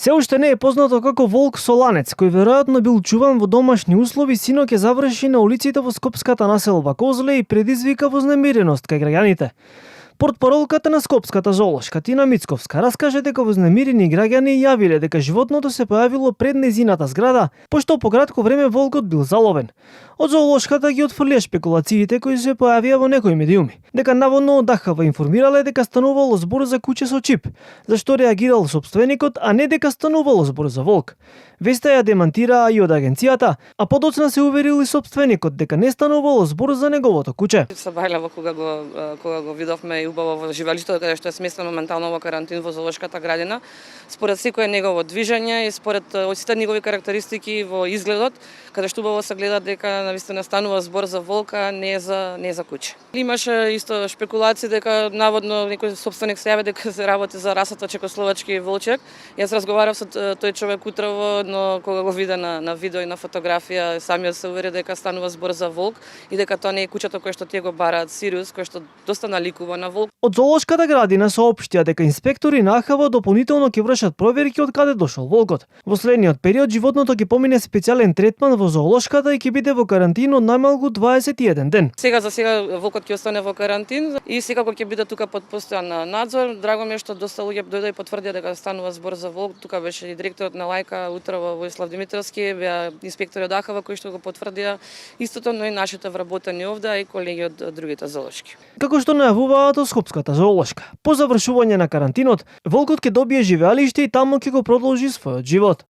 Се уште не е познато како волк соланец, кој веројатно бил чуван во домашни услови, синоќ ќе заврши на улиците во скопската населба Козле и предизвика вознемиреност кај граѓаните. Портпаролката на Скопската зоолошка Тина Мицковска раскаже дека вознемирени граѓани јавиле дека животното се појавило пред нејзината зграда, пошто по кратко време волкот бил заловен. Од зоолошката ги отфрлија шпекулациите кои се појавија во некои медиуми, дека наводно од ДХВ информирале дека станувало збор за куќе со чип, зашто реагирал сопственикот, а не дека станувало збор за волк. Веста ја демантираа и од агенцијата, а подоцна се уверил и сопственикот дека не станувало збор за неговото куќе. Се бајлево кога го видовме и убаво во живеалиштето каде што е сместено моментално во карантин во зоолошката градина. Според секое негово движење и според сите негови карактеристики во изгледот, каде што убаво се гледа дека навистина станува збор за волка, не за куќе. Имаше исто шпекулации дека наводно некој сопственик се јави дека се работи за расата чекословачки волчек. Јас разговарав со тој човек утрово, но кога го вида на видео и на фотографија, самиот се увери дека станува збор за волк и дека тоа не е куќето кое што тие го бараат Сириус, кој што доста наликува на волк. Од зоолошката градина соопштија дека инспектори на АХВ дополнително ќе вршат проверки од каде дошол волкот. Во следниот период животното ќе помине специјален третман во зоолошката и ќе биде во карантин од најмалку 21 ден. За сега волкот ќе остане во карантин и секако ќе биде тука под постојан надзор. Драго ми е што доста луѓе дојдоа и потврдија дека станува збор за волк. Тука беше и директорот на Лајка утрово Воислав Димитровски, беа инспектори од АХВ кои што го потврдија истото, но и нашите вработени овде и колеги од другите зоолошки. Како што најавуваат од Скопската зоолошка, по завршување на карантинот, волкот ќе добие живеалиште и таму ќе го продолжи својот живот.